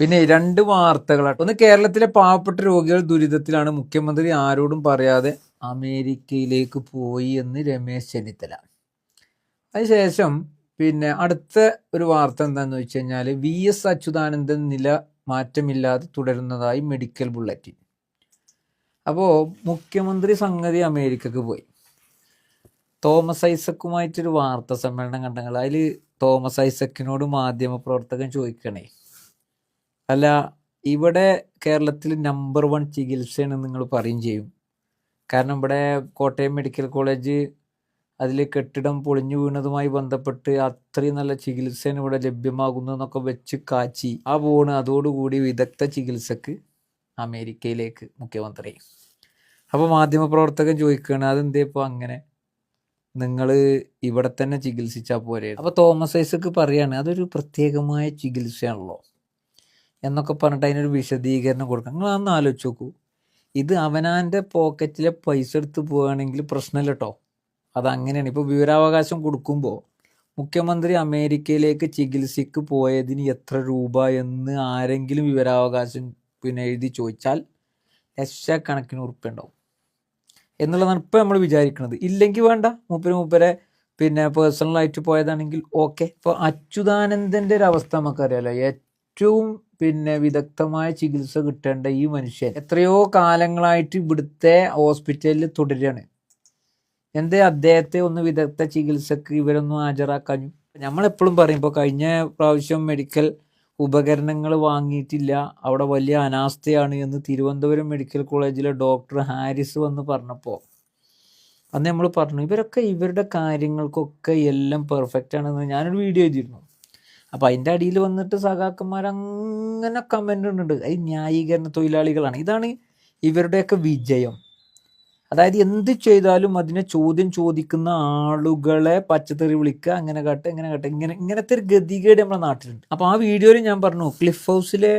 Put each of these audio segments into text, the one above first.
പിന്നെ രണ്ട് വാർത്തകളാണ്. ഒന്ന്, കേരളത്തിലെ പാവപ്പെട്ട രോഗികൾ ദുരിതത്തിലാണ്, മുഖ്യമന്ത്രി ആരോടും പറയാതെ അമേരിക്കയിലേക്ക് പോയി എന്ന് രമേശ് ചെന്നിത്തല. അതിനുശേഷം പിന്നെ അടുത്ത ഒരു വാർത്ത എന്താണെന്ന് വെച്ച് കഴിഞ്ഞാൽ, VS അച്യുതാനന്ദൻ നില മാറ്റമില്ലാതെ തുടരുന്നതായി മെഡിക്കൽ ബുള്ളറ്റിൻ. അപ്പോൾ മുഖ്യമന്ത്രി സംഗതി അമേരിക്കക്ക് പോയി. തോമസ് ഐസക്കുമായിട്ടൊരു വാർത്താ സമ്മേളനം കണ്ടങ്ങൾ. അതിൽ തോമസ് ഐസക്കിനോട് മാധ്യമപ്രവർത്തകൻ ചോദിക്കണേ, അല്ല ഇവിടെ കേരളത്തിൽ നമ്പർ 1 ചികിത്സയാണ് നിങ്ങൾ പറയും ചെയ്യും. കാരണം ഇവിടെ കോട്ടയം മെഡിക്കൽ കോളേജ് അതിൽ കെട്ടിടം പൊളിഞ്ഞു വീണതുമായി ബന്ധപ്പെട്ട് അത്രയും നല്ല ചികിത്സയാണ് ഇവിടെ ലഭ്യമാകുന്നു എന്നൊക്കെ വെച്ച് കാച്ചി ആ പോണ്. അതോടുകൂടി വിദഗ്ധ ചികിത്സക്ക് അമേരിക്കയിലേക്ക് മുഖ്യമന്ത്രി. അപ്പോൾ മാധ്യമപ്രവർത്തകൻ ചോദിക്കുകയാണ്, അതെന്തേ ഇപ്പോൾ അങ്ങനെ, നിങ്ങൾ ഇവിടെ തന്നെ ചികിത്സിച്ചാൽ പോരെ. അപ്പോൾ തോമസ് ഐസക്ക് പറയാണ്, അതൊരു പ്രത്യേകമായ ചികിത്സയാണല്ലോ എന്നൊക്കെ പറഞ്ഞിട്ട് അതിനൊരു വിശദീകരണം കൊടുക്കണം. നിങ്ങൾ അതൊന്ന് ആലോചിച്ച് നോക്കൂ. ഇത് അവനാൻ്റെ പോക്കറ്റിലെ പൈസ എടുത്ത് പോവുകയാണെങ്കിൽ പ്രശ്നമില്ല കേട്ടോ, അതങ്ങനെയാണ്. ഇപ്പോൾ വിവരാവകാശം കൊടുക്കുമ്പോൾ മുഖ്യമന്ത്രി അമേരിക്കയിലേക്ക് ചികിത്സയ്ക്ക് പോയതിന് എത്ര രൂപ എന്ന് ആരെങ്കിലും വിവരാവകാശം എഴുതി ചോദിച്ചാൽ ലക്ഷക്കണക്കിന് ഉറുപ്പ്യ ഉണ്ടാവും എന്നുള്ളതാണ് ഇപ്പോൾ നമ്മൾ വിചാരിക്കുന്നത്. ഇല്ലെങ്കിൽ വേണ്ട, മൂപ്പരെ പേഴ്സണലായിട്ട് പോയതാണെങ്കിൽ ഓക്കെ. ഇപ്പോൾ അച്യുതാനന്ദൻ്റെ ഒരു അവസ്ഥ നമുക്കറിയാലോ. ഏറ്റവും വിദഗ്ധമായ ചികിത്സ കിട്ടേണ്ട ഈ മനുഷ്യൻ എത്രയോ കാലങ്ങളായിട്ട് ഇവിടുത്തെ ഹോസ്പിറ്റലിൽ തുടരുകയാണ്. എന്തേ അദ്ദേഹത്തെ ഒന്ന് വിദഗ്ധ ചികിത്സക്ക് ഇവരൊന്നും ഹാജരാക്കാഞ്ഞു? നമ്മളെപ്പോഴും പറയും, ഇപ്പോൾ കഴിഞ്ഞ പ്രാവശ്യം മെഡിക്കൽ ഉപകരണങ്ങൾ വാങ്ങിയിട്ടില്ല, അവിടെ വലിയ അനാസ്ഥയാണ് എന്ന് തിരുവനന്തപുരം മെഡിക്കൽ കോളേജിലെ ഡോക്ടർ ഹാരിസ് വന്ന് പറഞ്ഞപ്പോൾ അന്ന് നമ്മൾ പറഞ്ഞു, ഇവരൊക്കെ ഇവരുടെ കാര്യങ്ങൾക്കൊക്കെ എല്ലാം പെർഫെക്റ്റ് ആണെന്ന് ഞാനൊരു വീഡിയോ ചെയ്തിരുന്നു. അപ്പോൾ അതിൻ്റെ അടിയിൽ വന്നിട്ട് സഖാക്കന്മാർ അങ്ങനെ കമൻ്റ് ഉണ്ട്. അത് ന്യായീകരണ തൊഴിലാളികളാണ്. ഇതാണ് ഇവരുടെയൊക്കെ വിജയം. അതായത് എന്ത് ചെയ്താലും അതിനെ ചോദ്യം ചോദിക്കുന്ന ആളുകളെ പച്ചത്തെറി വിളിക്കുക, അങ്ങനെ കാട്ടുക, ഇങ്ങനത്തെ ഒരു ഗതികേട് നമ്മുടെ നാട്ടിലുണ്ട്. അപ്പോൾ ആ വീഡിയോയിൽ ഞാൻ പറഞ്ഞു, ക്ലിഫ് ഹൗസിലെ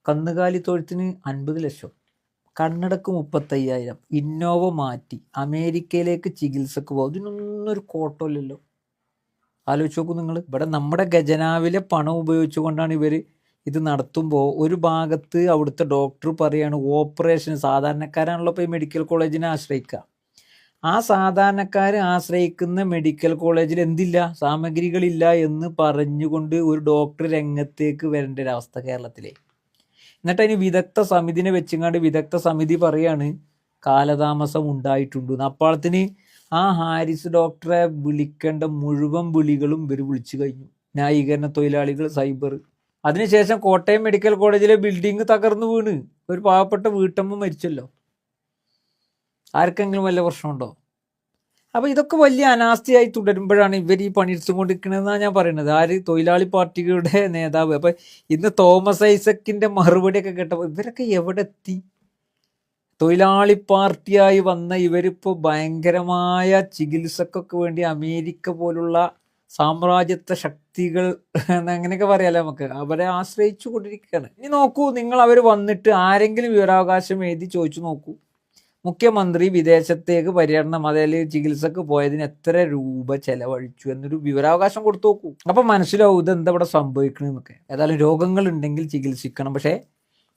കന്നുകാലി തൊഴുത്തിന് 50 ലക്ഷം, കണ്ണടക്ക് 35,000, ഇന്നോവ മാറ്റി അമേരിക്കയിലേക്ക് ചികിത്സക്ക് പോകും. ഇതിനൊന്നും ഒരു കോട്ടമില്ലല്ലോ. ആലോചിച്ച് നോക്കൂ നിങ്ങൾ. ഇവിടെ നമ്മുടെ ഖജനാവിലെ പണം ഉപയോഗിച്ചുകൊണ്ടാണ് ഇവർ ഇത് നടത്തുമ്പോൾ ഒരു ഭാഗത്ത് അവിടുത്തെ ഡോക്ടർ പറയാണ് ഓപ്പറേഷൻ, സാധാരണക്കാരാണല്ലോ ഇപ്പോൾ ഈ മെഡിക്കൽ കോളേജിനെ ആശ്രയിക്കുക. ആ സാധാരണക്കാർ ആശ്രയിക്കുന്ന മെഡിക്കൽ കോളേജിൽ എന്തില്ല, സാമഗ്രികളില്ല എന്ന് പറഞ്ഞുകൊണ്ട് ഒരു ഡോക്ടർ രംഗത്തേക്ക് വരേണ്ട ഒരവസ്ഥ കേരളത്തിലെ. എന്നിട്ട് അതിന് വിദഗ്ധ സമിതിനെ വെച്ചങ്ങാണ്ട് വിദഗ്ധ സമിതി പറയാണ് കാലതാമസം ഉണ്ടായിട്ടുണ്ട്. അപ്പാളത്തിന് ആ ഹാരിസ് ഡോക്ടറെ വിളിക്കേണ്ട മുഴുവൻ വിളികളും ഇവർ വിളിച്ചു കഴിഞ്ഞു. ന്യായീകരണ തൊഴിലാളികൾ, സൈബർ. അതിനുശേഷം കോട്ടയം മെഡിക്കൽ കോളേജിലെ ബിൽഡിംഗ് തകർന്നു വീണ് ഒരു പാവപ്പെട്ട വീട്ടമ്മ മരിച്ചല്ലോ. ആർക്കെങ്കിലും വല്ല പ്രശ്നമുണ്ടോ? അപ്പോൾ ഇതൊക്കെ വലിയ അനാസ്ഥയായി തുടരുമ്പോഴാണ് ഇവർ ഈ പണിയെടുത്തുകൊണ്ടിരിക്കണമെന്നാണ് ഞാൻ പറയുന്നത്. ആര്? തൊഴിലാളി പാർട്ടികളുടെ നേതാവ്. അപ്പോൾ ഇന്ന് തോമസ് ഐസക്കിൻ്റെ മറുപടിയൊക്കെ കേട്ടപ്പോൾ ഇവരൊക്കെ എവിടെ എത്തി? തൊഴിലാളി പാർട്ടിയായി വന്ന ഇവരിപ്പോൾ ഭയങ്കരമായ ചികിത്സക്കൊക്കെ വേണ്ടി അമേരിക്ക പോലുള്ള സാമ്രാജ്യത്വ ശക്തികൾ അങ്ങനെയൊക്കെ പറയാലോ നമുക്ക്, അവരെ ആശ്രയിച്ചു കൊണ്ടിരിക്കുകയാണ്. ഇനി നോക്കൂ നിങ്ങൾ, അവർ വന്നിട്ട് ആരെങ്കിലും വിവരാവകാശം എഴുതി ചോദിച്ചു നോക്കൂ, മുഖ്യമന്ത്രി വിദേശത്തേക്ക് പര്യടനം അതിൽ ചികിത്സക്ക് പോയതിന് എത്ര രൂപ ചെലവഴിച്ചു എന്നൊരു വിവരാവകാശം കൊടുത്തു നോക്കൂ. അപ്പം മനസ്സിലാവും ഇതെന്താ ഇവിടെ സംഭവിക്കണമെന്നൊക്കെ. ഏതായാലും രോഗങ്ങൾ ഉണ്ടെങ്കിൽ ചികിത്സിക്കണം. പക്ഷേ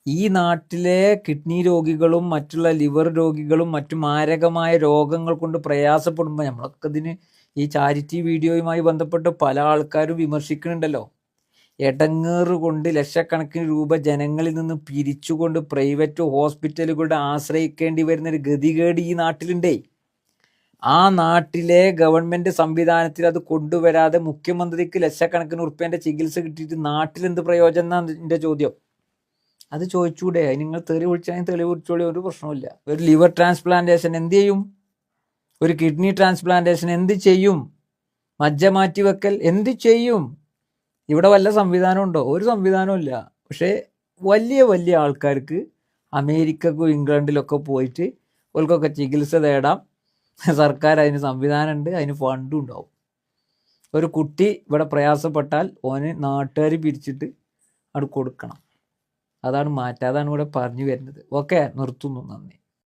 ഈ നാട്ടിലെ കിഡ്നി രോഗികളും മറ്റുള്ള ലിവർ രോഗികളും മറ്റു മാരകമായ രോഗങ്ങൾ കൊണ്ട് പ്രയാസപ്പെടുമ്പോൾ നമ്മളൊക്കെ ഇതിന് ഈ ചാരിറ്റി വീഡിയോയുമായി ബന്ധപ്പെട്ട് പല ആൾക്കാരും വിമർശിക്കുന്നുണ്ടല്ലോ. എടങ്ങേറ് കൊണ്ട് ലക്ഷക്കണക്കിന് രൂപ ജനങ്ങളിൽ നിന്ന് പിരിച്ചുകൊണ്ട് പ്രൈവറ്റ് ഹോസ്പിറ്റലുകളുടെ ആശ്രയിക്കേണ്ടി വരുന്നൊരു ഗതികേട് ഈ നാട്ടിലുണ്ടേ. ആ നാട്ടിലെ ഗവൺമെൻറ് സംവിധാനത്തിൽ അത് കൊണ്ടുവരാതെ മുഖ്യമന്ത്രിക്ക് ലക്ഷക്കണക്കിന് ഉറുപ്പ്യൻ്റെ ചികിത്സ കിട്ടിയിട്ട് നാട്ടിലെന്ത് പ്രയോജനം എന്നാണ് എൻ്റെ ചോദ്യം. അത് ചോദിച്ചൂടെ? നിങ്ങൾ തെറി വിളിച്ചാൽ തെളിവ് വിളിച്ചോളി, ഒരു പ്രശ്നമില്ല. ഒരു ലിവർ ട്രാൻസ്പ്ലാന്റേഷൻ എന്ത് ചെയ്യും? ഒരു കിഡ്നി ട്രാൻസ്പ്ലാന്റേഷൻ എന്ത് ചെയ്യും? മജ്ജ മാറ്റി വെക്കൽ എന്ത് ചെയ്യും? ഇവിടെ വല്ല സംവിധാനം ഉണ്ടോ? ഒരു സംവിധാനവും ഇല്ല. പക്ഷേ വലിയ വലിയ ആൾക്കാർക്ക് അമേരിക്കക്കും ഇംഗ്ലണ്ടിലൊക്കെ പോയിട്ട് ഓൽക്കൊക്കെ ചികിത്സ തേടാം. സർക്കാർ അതിന് സംവിധാനമുണ്ട്, അതിന് ഫണ്ടും ഉണ്ടാവും. ഒരു കുട്ടി ഇവിടെ പ്രയാസപ്പെട്ടാൽ ഓന് നാട്ടുകാർ പിരിച്ചിട്ട് അവിടെ കൊടുക്കണം. അതാണ് മാറ്റം. അതാണ് ഇവിടെ പറഞ്ഞു വരുന്നത്. ഓക്കെ, നിർത്തുന്നു. നന്ദി.